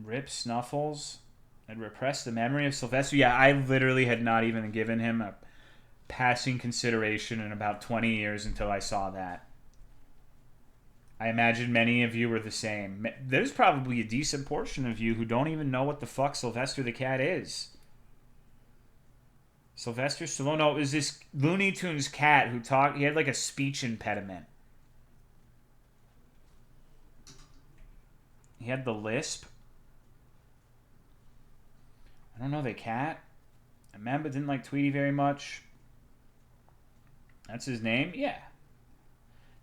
Rip Snuffles. I'd repressed the memory of Sylvester. Yeah, I literally had not even given him a passing consideration in about 20 years until I saw that. I imagine many of you were the same. There's probably a decent portion of you who don't even know what the fuck Sylvester the cat is. Sylvester Stallone, no, it was this Looney Tunes cat who talked. He had like a speech impediment. He had the lisp. I don't know the cat. I remember didn't like Tweety very much. That's his name? Yeah.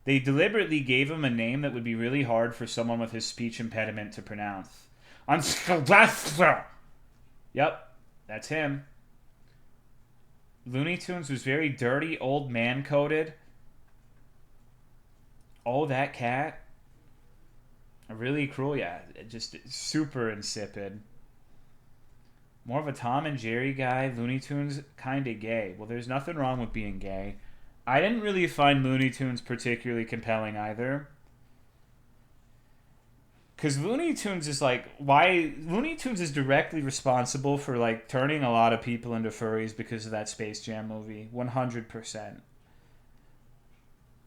They deliberately gave him a name that would be really hard for someone with his speech impediment to pronounce. I'm Sylvester! Yep, that's him. Looney Tunes was very dirty, old man coded. Oh, that cat. Really cruel, yeah. Just super insipid. More of a Tom and Jerry guy. Looney Tunes, kinda gay. Well, there's nothing wrong with being gay. I didn't really find Looney Tunes particularly compelling either. Because Looney Tunes is like... why Looney Tunes is directly responsible for like turning a lot of people into furries because of that Space Jam movie. 100%.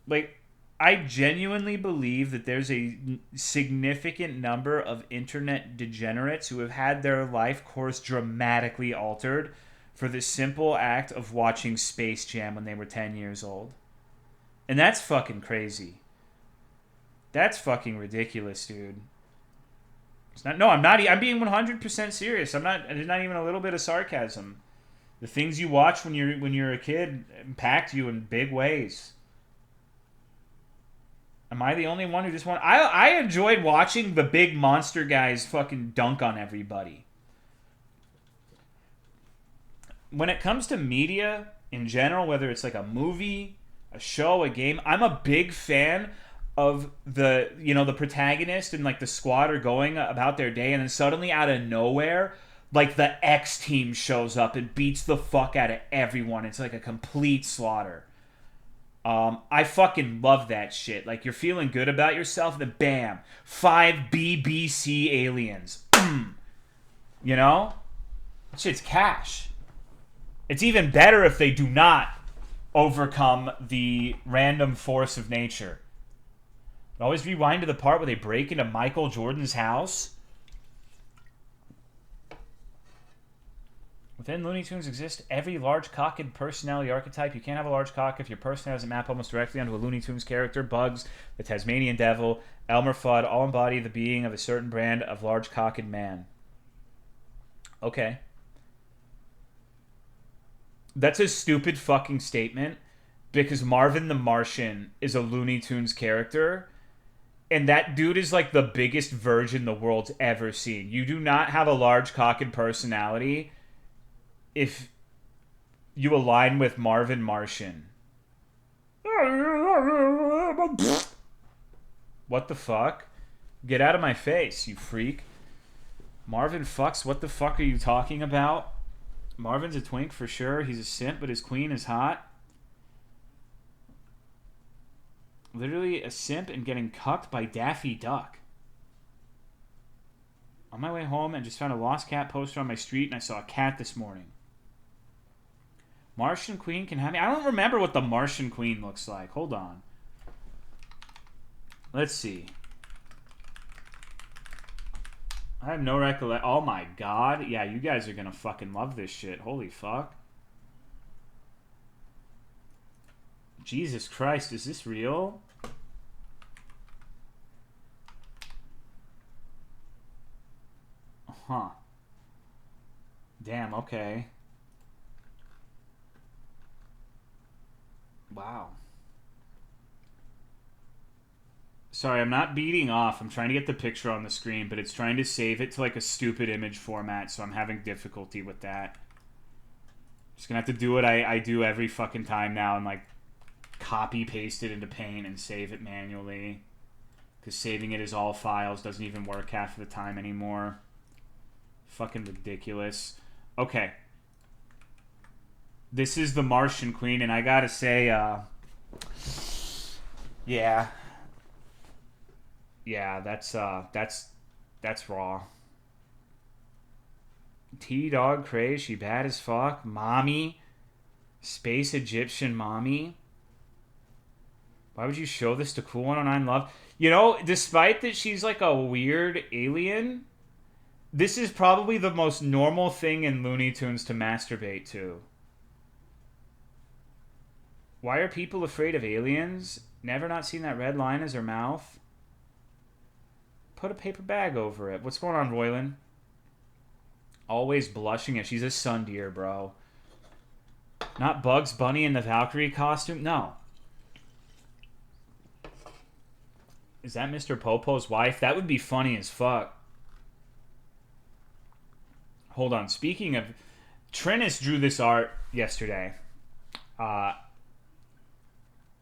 Like... I genuinely believe that there's a significant number of internet degenerates who have had their life course dramatically altered for the simple act of watching Space Jam when they were 10 years old. And that's fucking crazy. That's fucking ridiculous, dude. It's not. No, I'm not. I'm being 100% serious. I'm not. There's not even a little bit of sarcasm. The things you watch when you're a kid impact you in big ways. Am I the only one who just want... I enjoyed watching the big monster guys fucking dunk on everybody. When it comes to media in general, whether it's like a movie, a show, a game, I'm a big fan of the protagonist and like the squad are going about their day, and then suddenly out of nowhere, like the X team shows up and beats the fuck out of everyone. It's like a complete slaughter. I fucking love that shit. Like, you're feeling good about yourself, then bam, 5 BBC aliens. You know? That shit's cash. It's even better if they do not overcome the random force of nature. But always rewind to the part where they break into Michael Jordan's house Within Looney Tunes exists every large-cocked personality archetype. You can't have a large cock if your personality doesn't map almost directly onto a Looney Tunes character. Bugs, the Tasmanian Devil, Elmer Fudd all embody the being of a certain brand of large-cocked man. Okay. That's a stupid fucking statement because Marvin the Martian is a Looney Tunes character, and that dude is like the biggest virgin the world's ever seen. You do not have a large-cocked personality if you align with Marvin Martian. What the fuck? Get out of my face, you freak. Marvin fucks? What the fuck are you talking about? Marvin's a twink for sure. He's a simp, but his queen is hot. Literally a simp and getting cucked by Daffy Duck. On my way home, I just found a lost cat poster on my street, and I saw a cat this morning. Martian Queen can have me. I don't remember what the Martian Queen looks like. Hold on. Let's see. I have no recollection. Oh my god. Yeah, you guys are gonna fucking love this shit. Holy fuck. Jesus Christ, is this real? Huh. Damn, okay. Wow. Sorry, I'm not beating off. I'm trying to get the picture on the screen, but it's trying to save it to like a stupid image format, so I'm having difficulty with that. Just gonna have to do what I do every fucking time now and like copy paste it into Paint and save it manually. Because saving it as all files doesn't even work half of the time anymore. Fucking ridiculous. Okay. This is the Martian Queen, and I gotta say, yeah. Yeah, that's raw. T-Dog Craze, she bad as fuck. Mommy. Space Egyptian Mommy. Why would you show this to Cool 109 Love? You know, despite that she's like a weird alien, this is probably the most normal thing in Looney Tunes to masturbate to. Why are people afraid of aliens? Never not seen that red line as her mouth? Put a paper bag over it. What's going on, Roylan? Always blushing at. She's a sun deer, bro. Not Bugs Bunny in the Valkyrie costume? No. Is that Mr. Popo's wife? That would be funny as fuck. Hold on. Speaking of... Trinnis drew this art yesterday.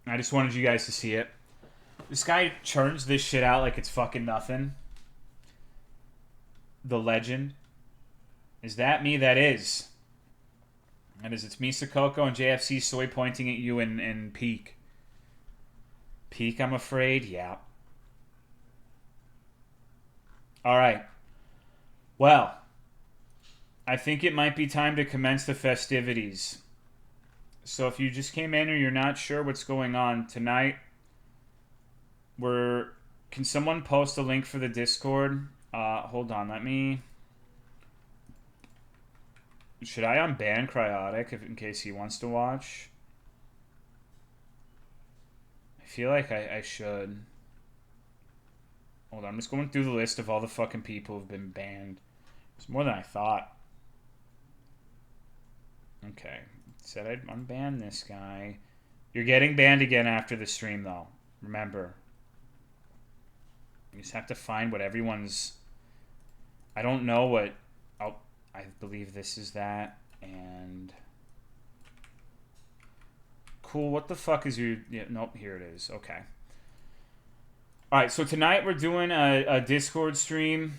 I just wanted you guys to see it. This guy churns this shit out like it's fucking nothing. The legend. Is that me? That is. That is. It's me, Sakoko, and JFC Soy pointing at you in Peak. Peak, I'm afraid? Yeah. Alright. Well, I think it might be time to commence the festivities. So if you just came in or you're not sure what's going on tonight, can someone post a link for the Discord? Hold on, let me... Should I unban Cryotic in case he wants to watch? I feel like I should. Hold on, I'm just going through the list of all the fucking people who've been banned. It's more than I thought. Okay. Said I'd unban this guy. You're getting banned again after the stream, though. Remember. You just have to find what everyone's... I don't know what... Oh, I believe this is that. And... Cool, what the fuck is your... Yeah, nope, here it is. Okay. Alright, so tonight we're doing a Discord stream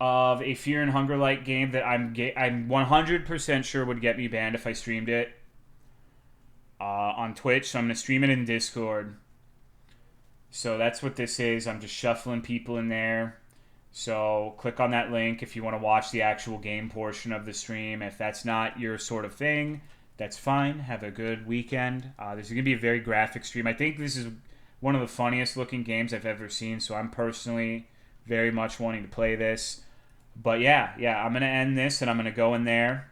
of a Fear and Hunger like game that I'm 100% sure would get me banned if I streamed it on Twitch. So I'm going to stream it in Discord. So that's what this is. I'm just shuffling people in there. So click on that link if you want to watch the actual game portion of the stream. If that's not your sort of thing, that's fine. Have a good weekend. This is going to be a very graphic stream. I think this is one of the funniest looking games I've ever seen. So I'm personally very much wanting to play this. But yeah, I'm going to end this and I'm going to go in there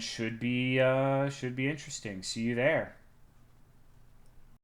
should be interesting. See you there.